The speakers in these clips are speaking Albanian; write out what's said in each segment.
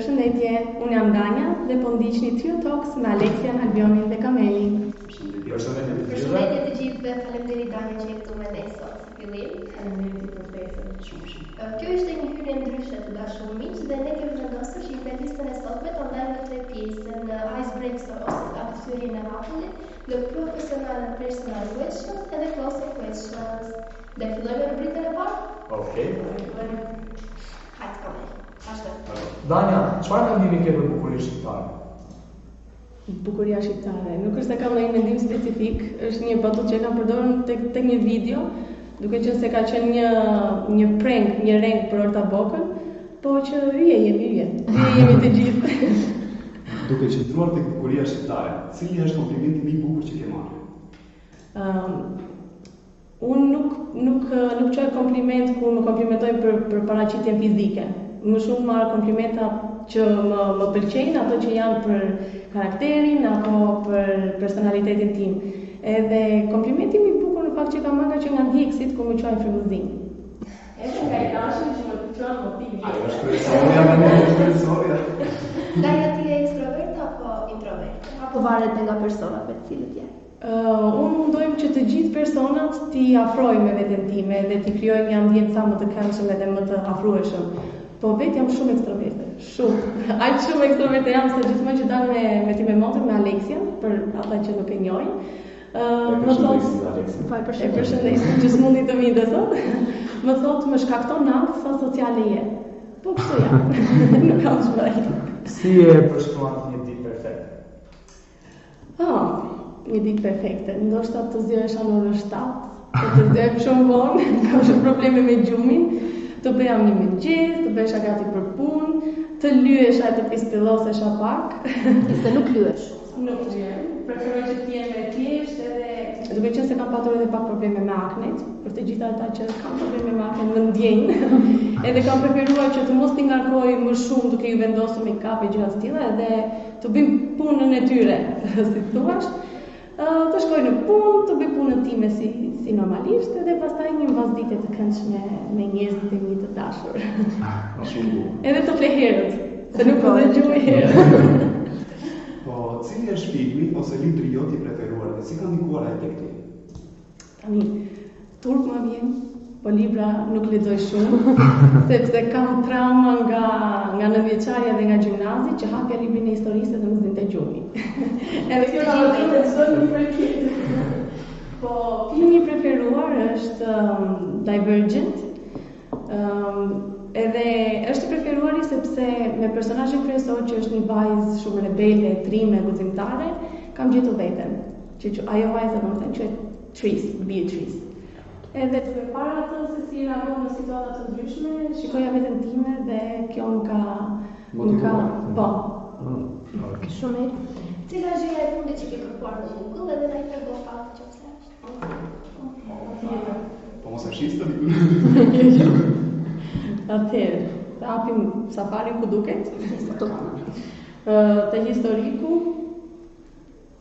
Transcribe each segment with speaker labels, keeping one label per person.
Speaker 1: Përshëndetje, unë jam Danja dhe po ndiqni Trio Talks me Aleksian, Albionin dhe Kamelin.
Speaker 2: Përshëndetje të gjithë dhe faleminderit Danja që jeni këtu me ne sot. Fillim.
Speaker 1: Faleminderit për ftesën.
Speaker 2: Shumë. Kjo ishte një hyrje ndryshe të dashur miq dhe ne kemi vendosur që në listën e sotme të ndajmë në 3 pjesë, në Icebreaker ose akthyerjen e vapullit, në Professional and Personal Questions edhe Closer Questions. Dhe fillojmë me rubrikën e parë?
Speaker 3: Okej.
Speaker 2: Hajde Kamel.
Speaker 3: Danja, çfarë mendimi ke për bukurinë shqiptare?
Speaker 1: Bukuria shqiptare. Nuk është se kam ndonjë mendim specifik, është një batut që e kam përdorur tek një video, duke qenë se ka qenë një prank, një renk për Ortabokën, po që jemi të gjithë.
Speaker 4: Duke qëndruar tek bukuria shqiptare, cili është komplimenti më i bukur që ke marrë?
Speaker 1: Unë nuk çoj kompliment kur më komplimentojnë për paraqitjen fizike. Më shumë marr komplimenta që më pëlqejnë, ato që janë për karakterin apo për personalitetin tim. Edhe komplimenti më i bukur në fakt që kam marrë që nga ndjekësit kur më quajnë frymëzim. Edhe nga i dashur që më quajnë motivi.
Speaker 4: Ajo është kryesorja.
Speaker 2: Danja, ti je ekstrovert apo introvert? Apo varet nga personat me të cilët je?
Speaker 1: Unë mundojmë që të gjithë personat t'i afroj me veten time dhe t'i krijoj një ambient sa më të këndshëm edhe më të afrueshëm. Po vetë jam shumë ekstroverte, shumë. Aq shumë ekstroverte jam se gjithmonë që dal me ti me motor me Aleksian, për ata që nuk e njohin. Më thotë, përshëndesim gjithmonë të mi dhe sot. Më thotë më shkakton natë sa sociale je. Po kështu jam. Nuk kam çfarë.
Speaker 3: Si e përshkruan një ditë perfekte?
Speaker 1: Një ditë perfekte. Ndoshta të zgjohesha në orën 7, të zgjohem shumë vonë, kam shumë probleme me gjumin. Të bëja një mëngjes, të bëhesha gati për punë, të lyesha e të pispillosesha pak.
Speaker 2: Se nuk lyesh.
Speaker 1: Nuk lyen. Preferoj që të jem e thjeshtë edhe duke qenë se kam patur edhe pak probleme me aknet, për të gjitha ata që kanë probleme me aknet më ndjejnë. Edhe kam preferuar që të mos t'i ngarkoj më shumë duke ju vendosur make-up e gjëra të tilla edhe të bëjmë punën e tyre, si thuaç. Të shkoj në punë, të bëj punën time si normalisht edhe pastaj një mbasdite të këndshme me njerëzit e mi të dashur. Edhe të flej herët, se nuk po dëgjoj herët.
Speaker 4: Po, cili është filmi ose libri jot i preferuar dhe si ka ndikuar ai tek ti?
Speaker 1: Tani, turp më vjen, po libra nuk lexoj shumë, sepse kam trauma nga 9-vjeçaria dhe nga gjimnazi që hapja librin e historisë dhe më zinte gjumi. Edhe kjo na mëson një përkjet. Po, filmi i preferuar është Divergent. Edhe është i preferuari sepse me personazhin kryesor që është një vajzë shumë rebele, trime, guximtare, kam gjetur veten. Që ajo vajza domethënë quhet Beatrice. Edhe të përpara atë se si reagon në situata të ndryshme, shikoja veten time dhe kjo më ka po.
Speaker 2: Shumë mirë. Cila është gjëja e fundit që ke kërkuar në Google edhe na i tregon faktin që pse është?
Speaker 4: Po mos e shiste diku.
Speaker 1: Atëherë, të hapim safarin ku duket. Te historiku,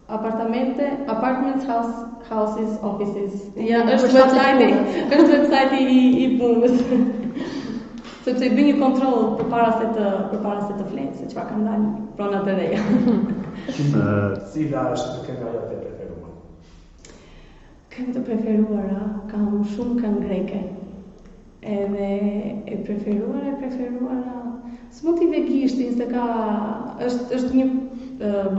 Speaker 1: apartments, houses, offices. Ja, është website i punës. Sepse i bëj një kontroll përpara se të flet, se çfarë kanë dalë pronat e reja.
Speaker 3: Cila është kënga jote e preferuar?
Speaker 1: Këngë të preferuara, kam shumë këngë greke. Edhe e preferuara, s'mund t'i vegishtin se është një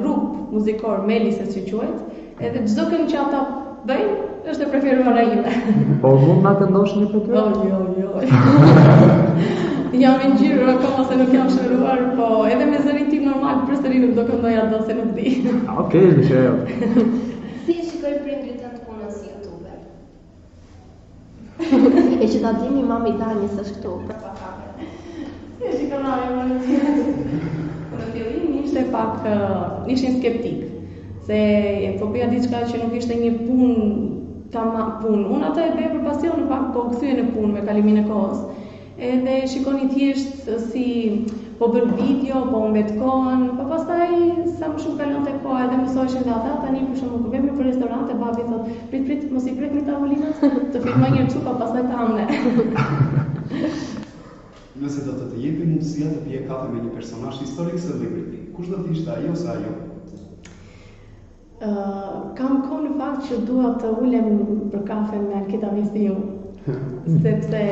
Speaker 1: grup muzikor, Melise si quhet, edhe çdo këngë që ata bëjnë është e preferuara ime.
Speaker 3: Po mund na këndosh një për ty?
Speaker 1: Jo. Jam i ngjyrë akoma se nuk jam shëruar, po edhe me zërin tim normal përsëri nuk do këndoj ato se nuk di.
Speaker 3: Okej, dëshiroj.
Speaker 2: Si e shikoj prindrit tënd punën si youtuber?
Speaker 5: E që ta dimi mami Danjës është këtu.
Speaker 1: Si e shikoj mami në fillim ishin skeptik, se po bëja diçka që nuk ishte një punë. Unë atë e bëja për pasion, në fakt po kthye në punë me kalimin e kohës. Edhe shikoni thjesht si po bën video, po mbet kohën, po pastaj sa më shumë kalonte koha edhe mësoheshin dhe ata, tani për shembull kur vemi për restorante, babi thotë, prit, mos i prek me tavolinat, të filmoj një çupa, pastaj ta hamne.
Speaker 4: Nëse do të të jepi mundësia të pije kafe me një personazh historik celebrity, kush do të ishte ai ose ajo?
Speaker 1: Kam kohë në fakt që dua të ulem për kafe me Alkita Visiu, sepse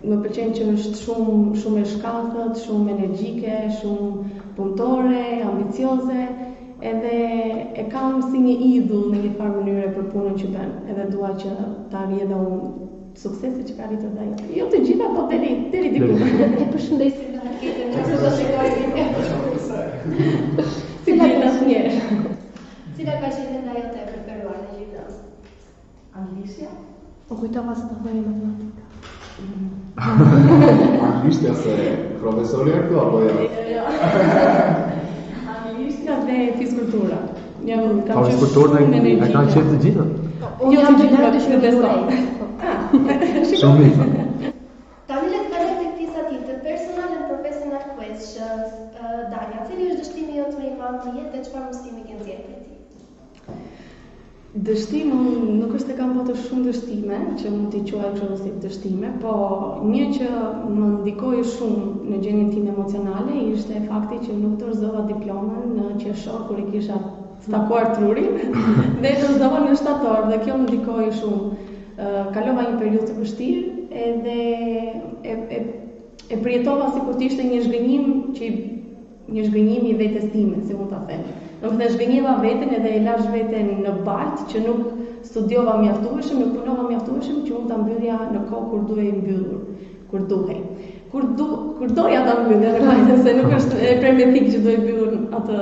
Speaker 1: më pëlqen që është shumë e shkathët, shumë energjike, shumë punëtore, ambicioze, edhe e kam si një idhull në një farë mënyre për punën që bën, edhe dua që ta arrij edhe unë suksese që ka arritur dhe ajo. Jo të gjitha, po deri diku.
Speaker 5: E përshëndesim
Speaker 2: Alkitën, nëse do shikoj.
Speaker 1: Si bën asnjëherë.
Speaker 2: Cila ka qenë nga jote e preferuar në gjimnaz?
Speaker 1: Anglishtja?
Speaker 5: U kujtova se të bëj matematika.
Speaker 6: Anglishtja se profesori këtu apo jo?
Speaker 1: Anglishtja dhe fizkultura.
Speaker 7: Pa fizkulturën e kanë qenë të gjitha?
Speaker 5: Unë jam gjynar të shumë
Speaker 1: besoj.
Speaker 7: Shumë mirë.
Speaker 2: Tani le të kalojmë tek pjesa tjetër, personal and professional questions. Danja, cili është dështimi jot më i madh në jetë dhe çfarë mësimi ke nxjerrë prej tij?
Speaker 1: Dështim, nuk është e kam patur shumë dështime, që mund t'i quaj kështu si dështime, po një që më ndikoi shumë në gjendjen time emocionale ishte fakti që nuk dorëzova diplomën në qershor kur I kisha stakuar trurin dhe dorëzova në shtator dhe kjo më ndikoi shumë. Kalova një periudhë të vështirë edhe e përjetova sikur të ishte një zhgënjim I vetes time, si mund ta them. Domethënë zhgënjeva veten edhe e lash veten në baltë që nuk studiova mjaftueshëm, nuk punova mjaftueshëm që unë ta mbyllja në kohë kur duhej mbyllur, kur duhej. Kur doja ta mbyllja, se nuk është e premtetik që do I mbyllur në atë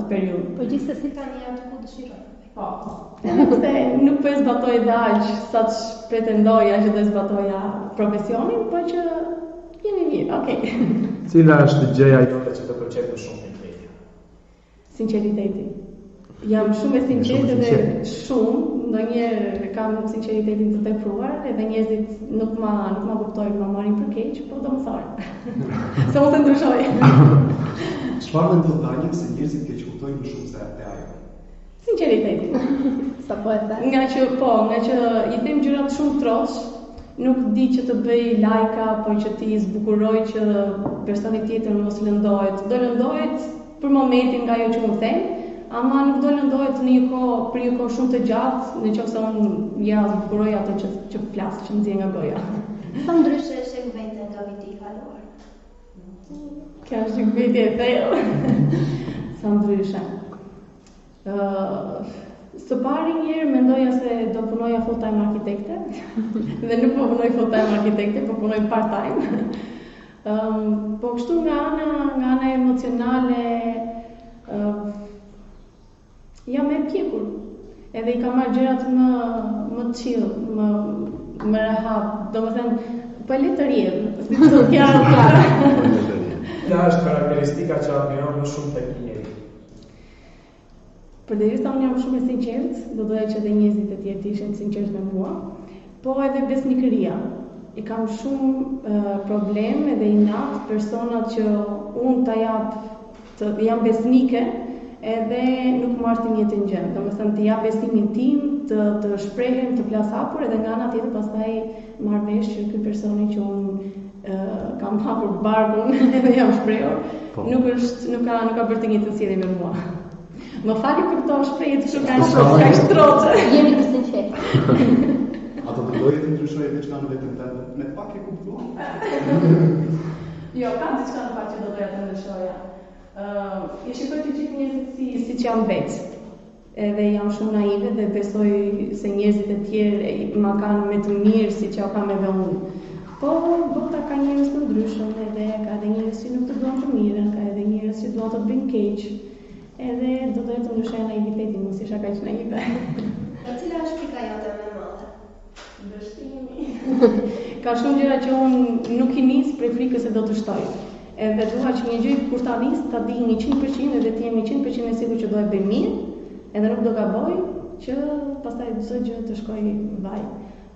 Speaker 1: periudhë.
Speaker 5: Po gjithsesi
Speaker 2: Tani jam ku dëshiroj.
Speaker 1: Po. Se nuk po e zbatoj dhe aq saç pretendoja që do e zbatoja profesionin, po që jemi mirë, okay.
Speaker 7: Cila është gjëja
Speaker 3: Jote që të pëlqen më shumë në vetja?
Speaker 1: Sinqeriteti. Jam shumë e sinqertë dhe shumë, ndonjëherë kam sinqeritetin të tepruar edhe njerëzit nuk ma kuptojnë, ma marrin për keq, po do më thonë. Se mos e ndryshoj.
Speaker 4: Çfarë mendon Danja se njerëzit keq kuptojnë më shumë se ajo?
Speaker 1: Sinqeriteti.
Speaker 5: sa po e the.
Speaker 1: Nga që I them gjërat shumë trosh, nuk di që të bëj lajka, po që ti zbukuroj që personi tjetër mos lëndohet. Do lëndohet për momentin nga ajo që unë them, ama nuk do lëndohet në një kohë shumë të gjatë, nëse unë ja zbukuroj ato që flas, që nxjerr nga goja.
Speaker 2: Sa ndryshe e sheh veten nga viti I kaluar?
Speaker 1: Kjo është një pyetje e thellë. Sa ndryshe. Së pari njerë mendoja se do punoja full-time arkitekte dhe nuk po punoj full-time arkitekte, po punoj part-time. Po kështu nga ana emocionale jam e pjekur. Edhe I kam marrë gjërat më chill, më rehat. Domethënë, po le të rjedh, si të thjarë.
Speaker 3: Cila është karakteristika që admiron më shumë tek një njeri?
Speaker 1: Përderisa unë jam shumë e sinqertë, do doja që edhe njerëzit e tjerë të ishin sinqertë me mua, po edhe besnikëria. I kam shumë problem edhe inat personat që unë ta jap jam besnike edhe nuk marr të njëjtën gjë. Domethënë të jap besimin tim, të shprehem, të flas hapur edhe nga ana tjetër pastaj marr vesh që ky personi që unë kam hapur barkun edhe jam shprehur, nuk ka bërë të njëjtën sjellje me mua. Më fali për këto shprehje të ka shtroce.
Speaker 5: Jemi të sinqertë.
Speaker 4: Ato doje të ndryshojë diçka në veten tënde, me pak e kuptuar.
Speaker 1: Jo, kam diçka në fakt që do doja të ndryshoja. I shikoj të gjithë njerëzit siç janë vetë. Edhe jam shumë naive dhe besoj se njerëzit e tjerë ma kanë me të mirë siç ja kam edhe unë. Po, bota ka njerëz të ndryshëm edhe ka edhe njerëz që nuk të duan të mirën, ka edhe njerëz që duan të bëjnë keq. Edhe do doja të ndryshoja naivitetin, mos isha kaq naive.
Speaker 2: Cila është pika jote më e madhe?
Speaker 1: Dështimi. Ka shumë gjëra që unë nuk I nis prej frikës se do të shtoj. Edhe dua që një gjë kur ta nis, ta di 100% edhe të jem 100% e sigurt që do e bëj mirë, edhe nuk do gaboj, që pastaj çdo gjë të shkojë vaj.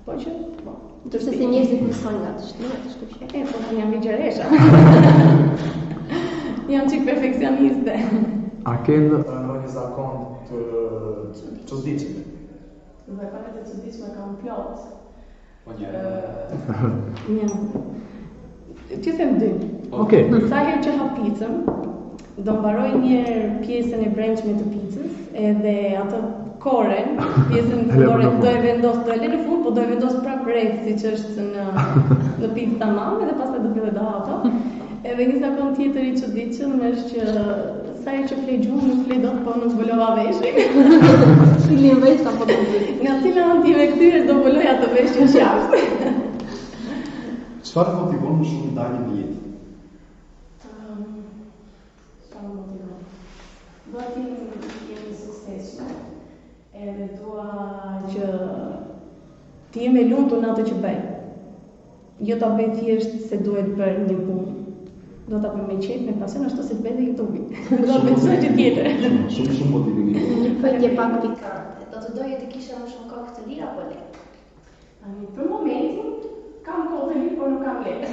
Speaker 1: Po që, po.
Speaker 5: Ndërsa se njerëzit mësojnë nga dështimet, kështu që.
Speaker 1: Po jam ligjeresha. Jam çik perfeksioniste.
Speaker 7: A kënë
Speaker 3: Ndonjë zakon të çuditshëm?
Speaker 1: Zakonet e çuditshme kam plot.
Speaker 6: Po një.
Speaker 1: T'ju them dy.
Speaker 7: Okej.
Speaker 1: Sa herë që ha picën, do mbaroj njëherë pjesën e brendshme të picës, edhe atë koren, pjesën fillore do e vendos, do e lë në fund, po do e vendos prapë rreth, siç është në picë tamam, edhe pastaj do filloj të ha ato. Edhe një zakon tjetër i çuditshëm është që sa herë që flej gjumë, nuk flej dot, po nuk zbulova veshin.
Speaker 5: Cilin vesh apo do të bëj?
Speaker 1: Nga cila anë ti me kthyer do mbuloj atë veshin jashtë.
Speaker 4: Çfarë motivon më shumë dalin në jetë?
Speaker 1: Dua të jemi suksesshme, edhe dua që të jem e lumtur në atë që bëj. Jo ta bëj thjesht se duhet bërë një punë. Do ta bëj me qejf, me pasion, ashtu si bëj dhe YouTube-i. Do ta bëj çdo gjë tjetër.
Speaker 4: Shumë motivimi.
Speaker 5: Një pyetje pak pikante.
Speaker 2: Do të doje të kisha më shumë kohë të lirë apo lehtë?
Speaker 1: Për momentin kam kohë të lirë, por nuk kam lehtë.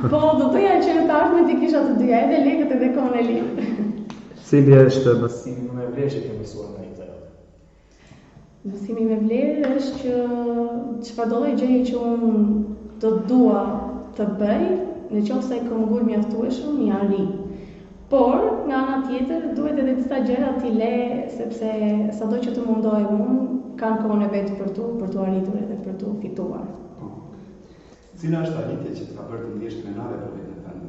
Speaker 1: Po do doja që në të ardhmen të kisha të dyja, edhe lekët edhe kohën e lirë.
Speaker 7: Cili është mësimi?
Speaker 3: Si më e vlerë që ke mësuar nga i të rrët?
Speaker 1: Mësimi me vlerë është që çfarëdo lloj gjëje që unë do dua të bëj, në qoftë se kam ngul mjaftueshëm, i arri. Por, nga ana tjetër, duhet edhe disa gjëra t'i le, sepse sado që të mundohem unë, kanë kohën e vetë për tu arritur edhe për tu fituar.
Speaker 4: Cila është arritja që të ka bërë të ndjesh krenare për vetën tënde?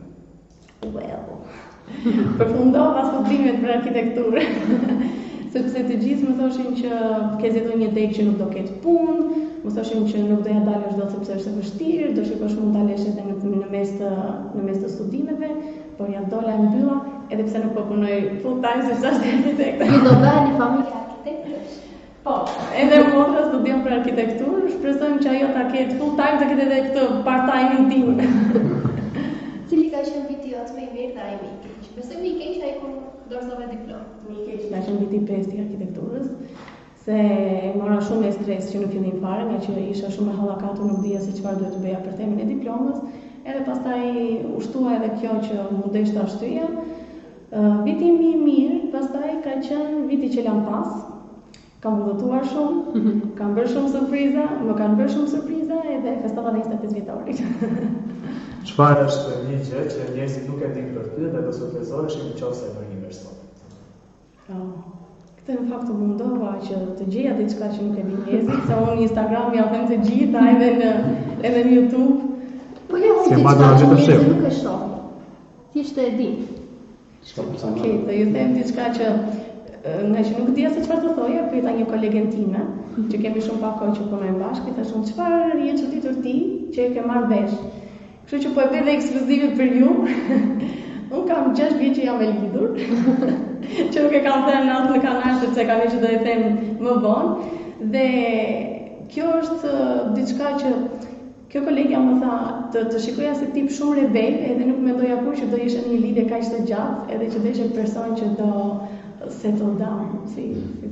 Speaker 1: Well, përfundova studimet për arkitekturë. Sepse të gjithë më thoshin që ke zgjedhur një degë që nuk do ketë punë, më thoshin që nuk doja dalësh dot sepse është e vështirë, do shikosh mund dalesh edhe në mes të studimeve, por ja dola e mbylla, edhe pse nuk po punoj full time se sa arkitekte.
Speaker 5: Ju do bëheni një familje arkitektësh.
Speaker 1: Po, edhe motra studion për arkitekturë, shpresojmë që ajo ta ketë full time, ta ketë edhe këtë part time tim.
Speaker 2: Cili ka qenë viti jot më i mirë dhe ai më i keq? Besoj më i keq ai kur dorëzove diplomë.
Speaker 1: Më i keq ka qenë viti 5 i arkitekturës, se mora shumë me stres që në fillim fare, nga që isha shumë e hallakatur, nuk dija se çfarë duhet të bëja për temën e diplomës, edhe pastaj ushtua edhe kjo që mundesh ta shtyja. Viti më i mirë, pastaj ka qenë viti që lam pas. Kam udhëtuar shumë, kam bërë shumë surpriza, më kanë bërë shumë surpriza edhe festova dhe 25 vjetorit.
Speaker 3: Çfarë është një gjë që njerëzit nuk e dinë për ty dhe do surprizoheshin nëse e bën një person?
Speaker 1: Këtë në fakt të mundova që të gjeja diçka që nuk e di njerëzit, se unë në Instagram ja them të gjitha edhe në YouTube.
Speaker 5: Po jo,
Speaker 7: Si
Speaker 5: diçka
Speaker 7: ma do
Speaker 5: që
Speaker 7: gjithë të
Speaker 5: njerëzit
Speaker 7: shef.
Speaker 5: nuk e shohin. Thjesht e din.
Speaker 1: Okej, do ju them diçka që nga që nuk dija se çfarë të thoja, pyeta një kolegen time, që kemi shumë pak kohë që punojmë bashkë, i thashun çfarë je çuditur ti që e ke marrë vesh. Kështu që po e bëj dhe ekskluzive për ju. Unë kam 6 vjet që jam e lidhur, që nuk e kam thënë natë në kanal sepse kam që do e them më vonë. Dhe kjo është diçka që kjo kolegja më tha të shikoja si tip shumë rebel, edhe nuk mendoja kur që do ishe në një lidhje kaq të gjatë, edhe që do ishe person që do settle down, si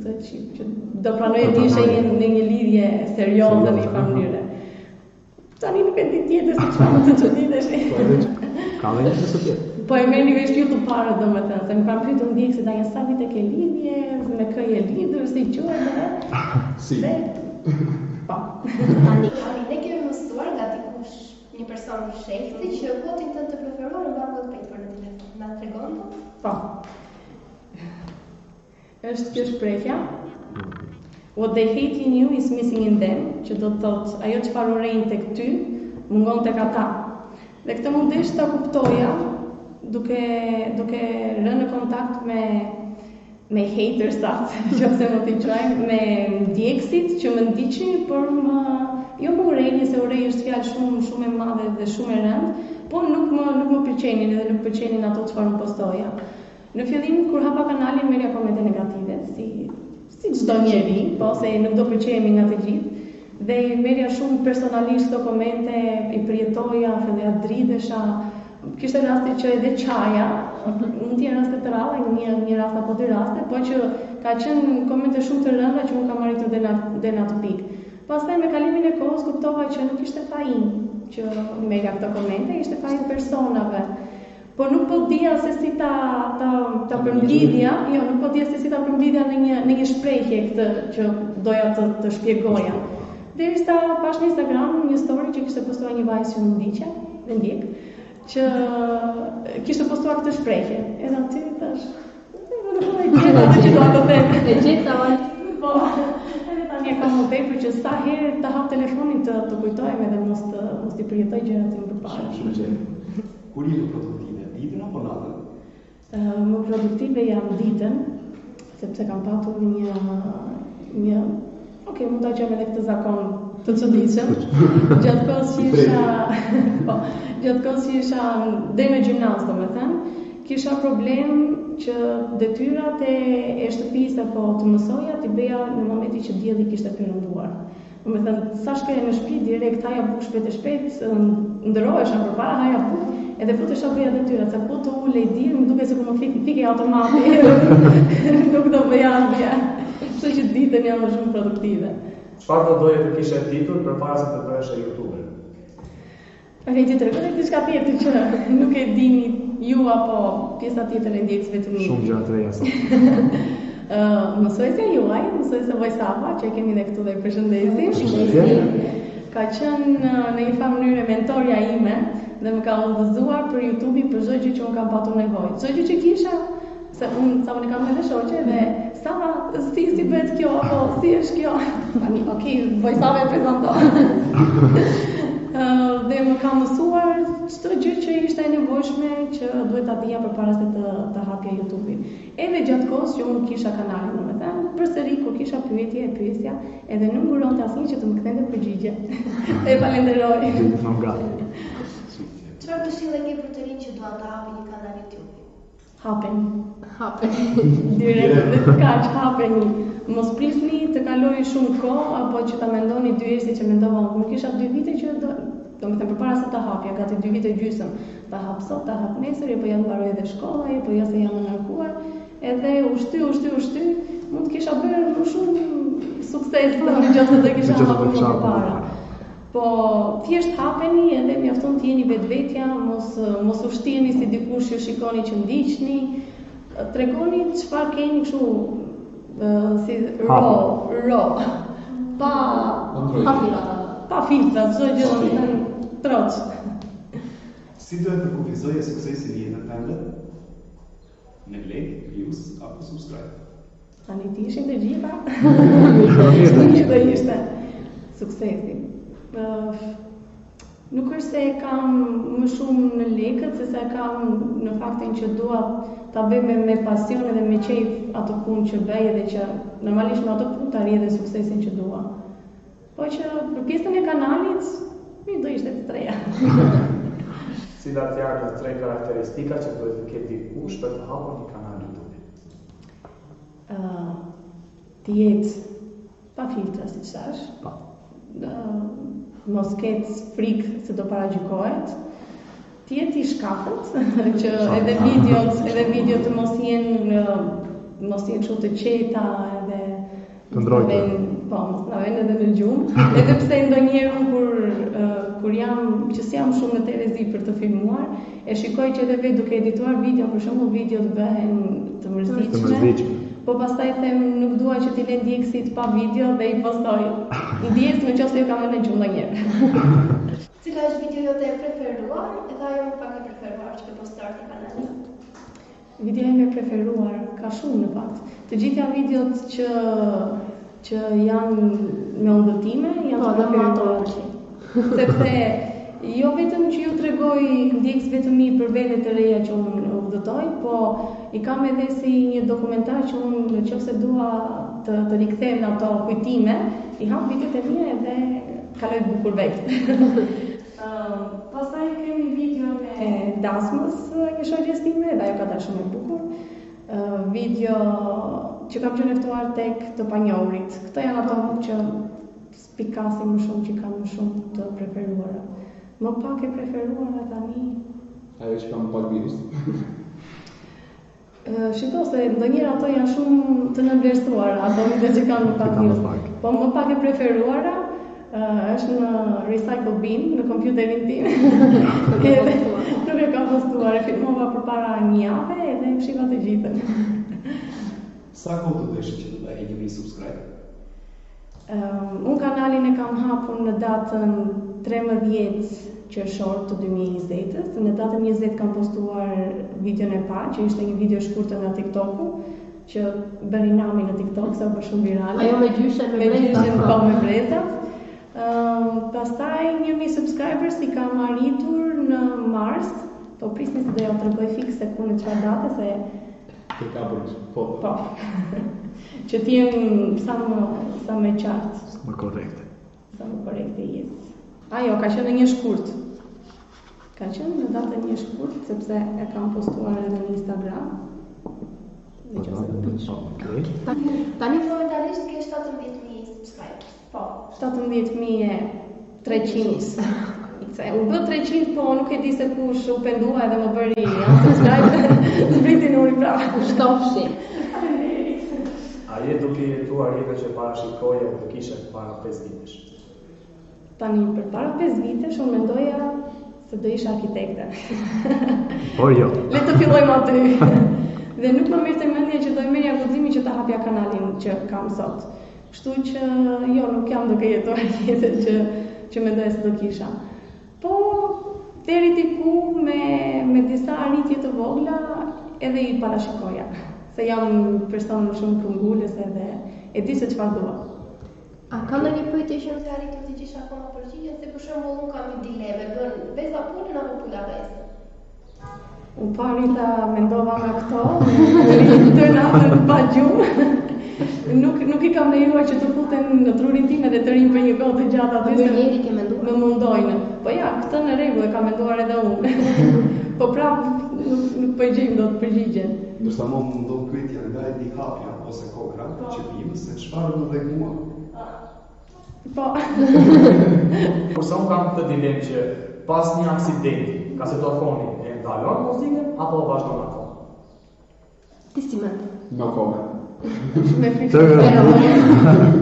Speaker 1: thotë që do pranojë të ishe në një lidhje serioze në një mënyrë. Tani nuk e di tjetër se çfarë të çuditesh.
Speaker 7: Ka dhe një të tjetër.
Speaker 1: Po e merrni vesh ju të parë domethënë, se më kanë pyetur ndjek se tani sa vite ke lidhje, me kë je lidhur, si quhet dhe.
Speaker 4: Si.
Speaker 1: Po.
Speaker 2: Ani, ne kemi mësuar nga dikush një person i shehtë që botin tënd të preferuar nga wallpaper në telefon. Na tregon do?
Speaker 1: Po. Është kjo shprehja. What they hate in you is missing in them, që do të thotë ajo çfarë urrejnë tek ty, mungon tek ata. Dhe këtë mundesh ta kuptoja duke rënë në kontakt me hatersat, nëse mund t'i quajmë, me ndjekësit që më ndiqin, por jo më urrejnë, se urrej është fjalë shumë e madhe dhe shumë e rëndë, po nuk më pëlqenin edhe nuk pëlqenin ato çfarë më postoja. Në fillim kur hapa kanalin merja komente negative, si çdo njeri, po se nuk do pëlqehemi nga të gjithë. Dhe i merja shumë personalisht këto komente, i përjetoja, filloja dridhesha. Kishte raste që edhe qaja, mund të jenë raste të ralla, një rast apo dy raste, po që ka qenë komente shumë të rënda që unë kam arritur deri në atë pikë. Pastaj me kalimin e kohës kuptova që nuk ishte fajin që merja këto komente, ishte fajin personave. Po nuk po dija se si ta përmblidhja, nuk po dija se si ta përmblidhja në një shprehje këtë që doja të shpjegoja. Derisa pash në Instagram një story që kishte postuar një vajzë që më ndiqe, me ndjek, që kishte postuar këtë shprehje. Edhe aty thash, nuk e gjeta atë që doa të them.
Speaker 5: E gjeta Valentina.
Speaker 1: Po, edhe tani e kam më tepër që sa herë të hap telefonin të kujtojmë edhe mos t'i përjetoj gjërat më përpara.
Speaker 4: Kur je më produktive, ditën apo natën?
Speaker 1: Më produktive jam ditën, sepse kam patur një mund ta qem edhe këtë zakon të çuditshëm. Gjatë kohës që isha deri në gjimnaz, domethënë, kisha problem që detyrat e shtëpisë apo të mësoja t'i bëja në momentin që dielli kishte perënduar. Domethënë, sa shkoja në shtëpi direkt haja buk shpejt e shpejt, ndërohesha përpara haja buk, edhe futesha bëja detyrat, sa po të ulej diell, më duket sikur më fikej automati. Nuk do bëja asgjë. Kështu që ditën jam më shumë produktive.
Speaker 3: Çfarë do doje të kishe ditur përpara se të bëhesh youtuber?
Speaker 1: Okej, ti tregoj diçka tjetër që nuk e dini ju apo pjesa tjetër e ndjekësve të mi.
Speaker 7: Shumë gjëra të reja sot.
Speaker 1: Mësuesja juaj, mësuesja Vojsava, që e kemi dhe këtu dhe i përshëndesim. Ka qenë në një farë mënyrë mentorja ime dhe më ka udhëzuar për YouTube për çdo gjë që unë kam patur nevojë. Çdo gjë që kisha, se unë sa më kam edhe shoqe dhe Sava, si bëhet kjo, apo si është kjo? Tani, okej, Vojsava e prezanto. Dhe më ka mësuar çdo gjë që ishte e nevojshme që duhet ta dija përpara se të hapja YouTube-in. Edhe gjatë kohës që unë kisha kanalin, domethënë, përsëri kur kisha pyesja, edhe nuk nguronte asnjë që të më kthente përgjigje. E falenderoj.
Speaker 2: Çfarë këshille ke për të rinë që duan të hapin një kanal YouTube?
Speaker 1: Hapen. Direkt, dhe të kaq hapen. Mos prisni të kaloj shumë kohë apo që ta mendoni dy herë siç e mendova unë. Unë kisha 2 vite që domethënë përpara se ta hapja, gati 2 vite gjysmë. Ta hap sot, ta hap nesër, po ja mbaroj edhe shkolla, po ja se jam e ngarkuar. Edhe ushty, mund të kisha bërë më shumë sukses nëse do kisha hapur më parë. Po thjesht hapeni edhe mjafton të jeni vetvetja, mos u shtirni si dikush ju shikoni që ndiqni. Tregoni çfarë keni kështu si raw. Pa filtra, çdo gjë domethënë troç.
Speaker 4: Si duhet të kufizoje suksesin në jetën tënde? Në like, views apo subscribe?
Speaker 1: Tani ti ishin të gjitha. Nuk do ishte suksesi. Nuk është se kam më shumë në lekët, se sa kam në faktin që dua ta bëj me pasion dhe me qejf ato punë që bëj dhe që normalisht me ato punë ta arrij edhe suksesin që dua. Po që për pjesën e kanalit, mi do ishte të treja.
Speaker 3: Cilat janë të 3 karakteristika që duhet të ketë dikush për të hapur një kanal YouTube?
Speaker 1: Të jetë pa filtra, siç thash. Mos ketë frikë se do paragjykohet. Të jetë i shkafët, që edhe videot të mos jenë kështu të qeta edhe
Speaker 7: të ndrojta.
Speaker 1: Po, mos na vjen edhe në gjumë. Edhe pse ndonjëherë kur jam shumë në telezi për të filmuar, e shikoj që edhe vetë duke edituar video, për shembull videot bëhen të mërzitshme. Po pastaj them nuk dua që t'i lë ndjekësit pa video dhe i postoj. Ndjes nëse ju kam në gjumë ndonjëherë.
Speaker 2: Cila është video jote e preferuar edhe ajo më pak e preferuar që ke postuar në kanalin?
Speaker 1: Videoja ime e preferuar ka shumë në fakt. Të gjitha videot që janë me undëtime janë të preferuar. Sepse jo vetëm që ju tregoj ndjekësve të mi për vende të reja që unë udhëtoj, po i kam edhe si një dokumentar që unë nëse dua të rikthehem në ato kujtime, i hap videot e mia edhe kaloj bukur vetë. Pastaj kemi video me dasmës një shoqes time, dhe ajo ka dalë shumë e bukur. Video që kam qenë ftuar tek të panjohurit. Këto janë ato që spikasin më shumë, që kam më shumë të preferuara. Më pak e preferuara tani.
Speaker 6: Ajo që kam pak virus.
Speaker 1: Shiko se ndonjëherë ato janë shumë të nënvlerësuara, ato video që kanë më pak virus. Po më pak e preferuara është në Recycle Bin, në kompjuterin tim. Nuk e kam postuar, e filmova përpara një jave edhe e shiva të gjithën.
Speaker 4: Sa kohë të deshë që të bëjë një subscribe?
Speaker 1: Unë kanalin e kam hapur në datën 13 që është short të 2020-s. Në datën 20 kam postuar videon e parë, që ishte një video shkurtër nga TikToku, që bëri nami në TikTok, sa për shumë virale.
Speaker 5: Ajo me gjyshe, me breza.
Speaker 1: Po, me brezat. Pastaj 1000 subscribers i kam arritur në mars, po prisni se do ja tregoj fikse ku në çfarë date se
Speaker 6: Te kapur foto.
Speaker 1: po. Që t'jem sa më qartë.
Speaker 7: Më korrekte.
Speaker 1: Sa më korrekte jetë. Ajo, ka qenë një shkurt. Ka qenë në datën një shkurt, sepse e kam postuar edhe në Instagram. Dhe që se të piqë.
Speaker 7: Okej.
Speaker 5: Tani
Speaker 2: Momentalisht ke 17.000 subscribers.
Speaker 1: Po, 17.300. Se u bë 300, po nuk e di se kush u pendua edhe më bëri unsubscribe. Zbritin uri prapë.
Speaker 5: shtofshi.
Speaker 3: A je duke jetuar jetën që parashikoje të kishe para 5 vitesh?
Speaker 1: Tani, për para 5 vitesh, unë mendoja se do isha arkitekte.
Speaker 7: Por jo.
Speaker 1: Le të fillojmë aty. Dhe nuk më mirë të mendja që do i merrja guximin që ta hapja kanalin që kam sot. Kështu që jo, nuk jam duke jetuar jetën që mendoja se do kisha. Po, deri diku me disa arritje të vogla edhe i parashikoja. Se jam person shumë këmbgulës edhe e di se çfarë dua.
Speaker 2: A ka ndonjë pyetje që nuk e arritur të gjesh akoma përgjigjen? Se për shembull unë kam një dileme, bën beza punën apo pula vezën?
Speaker 1: Unë po arrita mendova nga këto, të natën pa gjumë. Nuk i kam lejuar që të futen në trurin tim edhe të rinj për një kohë të gjatë aty se
Speaker 5: Njeri ke menduar?
Speaker 1: më mundojnë. Po ja, këtë në rregull e kam menduar edhe unë. Po prap nuk po i gjejmë dot përgjigjen.
Speaker 4: Ndërsa më mundon pyetja nga e di hapja ose kokra që vim se çfarë do dhe mua.
Speaker 1: Po,
Speaker 3: Kurse unë kam këtë dilemë që pas një aksidenti, kasetofoni e ndalon muzikën apo vazhdon ato?
Speaker 5: Ti si mend?
Speaker 6: No comment.
Speaker 1: me frikë.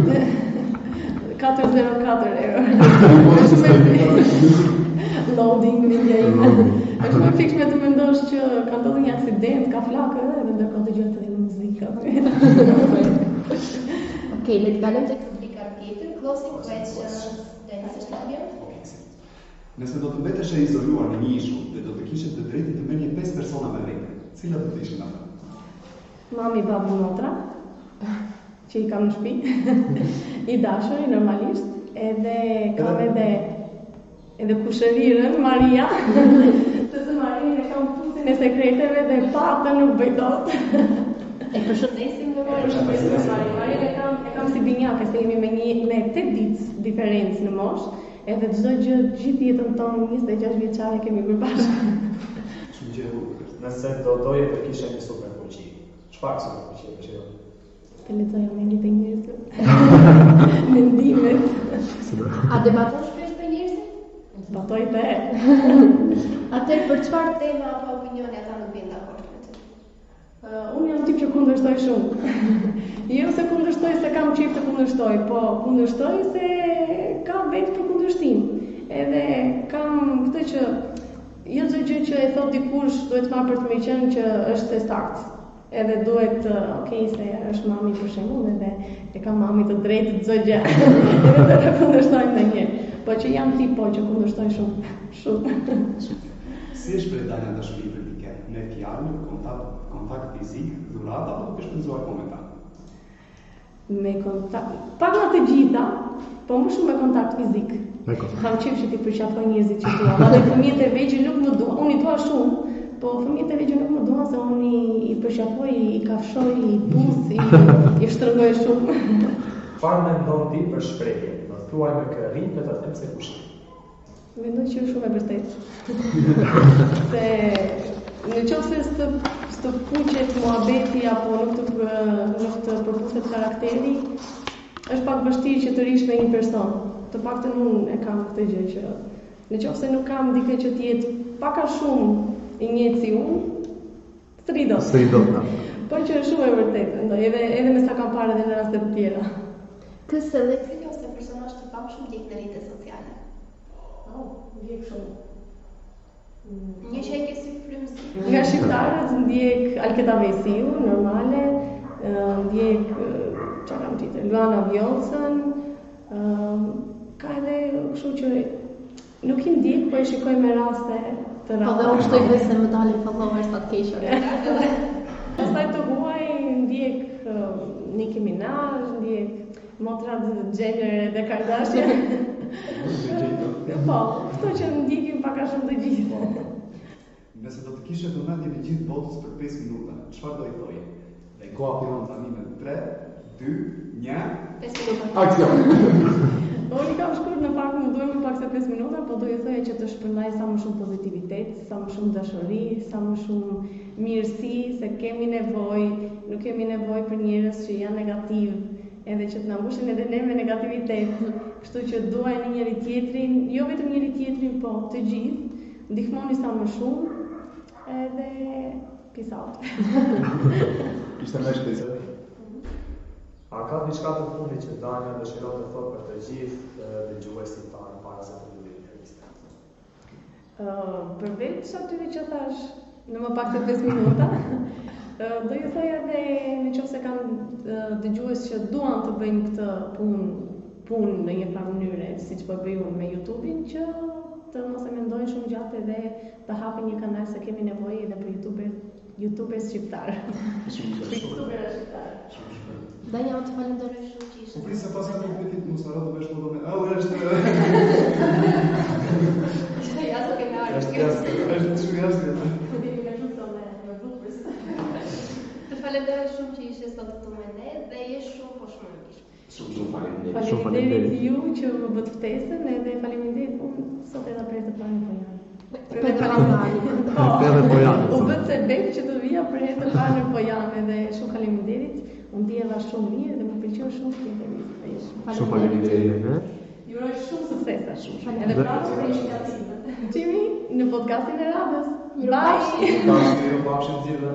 Speaker 7: Të
Speaker 1: 404 euro. Loading media ime. Është më fikshme të mendosh që ka ndodhur një aksident, ka flakë edhe ndërkohë dëgjon të një muzikë.
Speaker 5: Okej, le të kalojmë tek
Speaker 2: Rubrika tjetër, closing questions. Denis, është të bjerë?
Speaker 4: Nëse do të mbetesh e izoluar në një ishull dhe do të kishe të drejtë të merrje 5 persona me vete, cilat do të ishin ata?
Speaker 1: Mami, babu, motra, që i kam në shtëpi, i dashur, i normalisht, edhe kam edhe kushërirën, Maria, të se Maria e kam pusin e sekreteve dhe pata nuk bëjtot.
Speaker 5: e përshëndesim në
Speaker 1: Maria e kam si binjake, se jemi me 8 ditë diferencë në moshë, edhe çdo gjë gjithë jetën tonë 26 vjeçare kemi bërë bashkë.
Speaker 4: Shumë gjë e bukur.
Speaker 3: Nëse do doje të kishe një superfuqi, çfarë superfuqi e këshillon?
Speaker 1: Të lexoja mendjet e njerëzve. Mendimet.
Speaker 5: A debaton shpesh me njerëzit?
Speaker 1: Batoj te.
Speaker 2: Atëherë për çfarë tema apo opinioni ata nuk vjen dakord me ty?
Speaker 1: Unë jam tip që kundërshtoj shumë. Jo se kundërshtoj se kam qef të kundërshtoj, po kundërshtoj se kam vetë për kundërshtim. Edhe kam këtë që jo çdo gjë që e thot dikush duhet marrë për të më qenë që është e saktë. Edhe duhet, okay, se është mami për shembull, edhe e ka mami të drejtë çdo gjë. Edhe do të kundërshtoj ndonjëherë. Po që jam tip po që kundërshtoj shumë. Shumë.
Speaker 4: Si është bredania dashurie vertike? Me fjalë, kontakt fizik, dhuratë apo duke shpenzuar komentar?
Speaker 1: Me kontakt, pak nga të gjitha, po më shumë me kontakt fizik. Kam qef që ti përqafoj njerëzit që dua. Madje fëmijët e vegjël nuk më duan. Unë i dua shumë, po fëmijët e vegjël nuk më duan se unë i përqafoj, i kafshoj, i buz, i shtrëngoj shumë.
Speaker 3: Çfarë mendon ti për shprehjen? Do thuaj me kërrim dhe të them se kush je.
Speaker 1: Mendoj që është shumë e vërtetë. Se në qoftë se s'të fuqet muhabeti apo nuk të përpuset karakteri, është pak vështirë që të rish me një person. Të paktën unë e kam këtë gjë që në qoftë se nuk kam dikë që të jetë pak a shumë i njëjtë si unë, stridot. Po që është shumë e vërtetë, mendoj, edhe me sa kam parë edhe në raste të tjera.
Speaker 5: Kë selekti
Speaker 2: Ose personazh të famshëm ndjek në rrjetet sociale.
Speaker 1: Ndjek shumë.
Speaker 2: Një që e ke si frymëzi.
Speaker 1: Nga shqiptarët ndjek Alketa Vesiu, normale, ndjek çfarë kam tjetër, Luana Vjollcën, ka edhe kështu që Nuk i ndjek, po e shikoj me raste të
Speaker 5: Po dhe
Speaker 1: rralla.
Speaker 5: unë shtoj dhe se më dalin followers sa të keqër.
Speaker 1: Pastaj të huaj ndjek Nicki Minaj, ndjek motrat Jenner dhe Kardashian. Po, këto që ndjekin pak a shumë të gjithë.
Speaker 4: Nëse do të kishe vëmendje në gjithë botës për 5 minuta, çfarë do i thoje? Dhe koha fillon tani me 3, 2, 1.
Speaker 2: 5 minuta.
Speaker 6: Aksion!
Speaker 1: Unë i kam shkruar në fakt më duhet më pak se 5 minuta, po do i thoja që të shpërndaj sa më shumë pozitivitet, sa më shumë dashuri, sa më shumë mirësi, se kemi nevojë, nuk kemi nevojë për njerëz që janë negativ, edhe që të na mbushin edhe ne me negativitet. Kështu që duajni njëri tjetrin, jo vetëm njëri tjetrin, po të gjithë. Ndihmoni sa më shumë, edhe peace out.
Speaker 6: Ishte me shpesë.
Speaker 3: A ka diçka të fundit që Dania dëshiron të thotë për të gjithë dëgjuesit tanë para se të mbyllim intervistën?
Speaker 1: Përveç atyre që thash në më pak se 5 minuta, do ju thoj edhe nëse kanë dëgjues që duan të bëjnë këtë punë në një farë mënyre, siç po bëj unë me YouTube-in, që të mos e mendojnë shumë gjatë edhe të hapin një kanal, se kemi nevojë edhe për YouTubers shqiptar.
Speaker 5: Danja, unë të falenderoj shumë që
Speaker 4: Po
Speaker 5: ishe.
Speaker 4: prisë pas ka kompetit mos haro të bësh më do me. Është
Speaker 2: Ja do kemi ardhur.
Speaker 4: është shumë jashtë.
Speaker 2: Të falenderoj shumë që ishe sot këtu me ne dhe je shumë poshmërish.
Speaker 6: Shumë faleminderit.
Speaker 1: Faleminderit ju që më bët ftesën, edhe faleminderit unë sot edhe për të parë po janë.
Speaker 5: Petra Ramazani.
Speaker 7: Edhe po janë.
Speaker 1: U bët se bek që të vija për herë të parë në Pojanë dhe shumë faleminderit. Unë ndjeva shumë mirë dhe më pëlqeu shumë këtë intervistë.
Speaker 7: Shumë faleminderit.
Speaker 1: Ju uroj shumë suksese.
Speaker 5: Faleminderit.
Speaker 1: Edhe bravo për iniciativën. Qimi në podcastin e radhës. Bye.
Speaker 4: Bashkë, jo bashkë gjithë.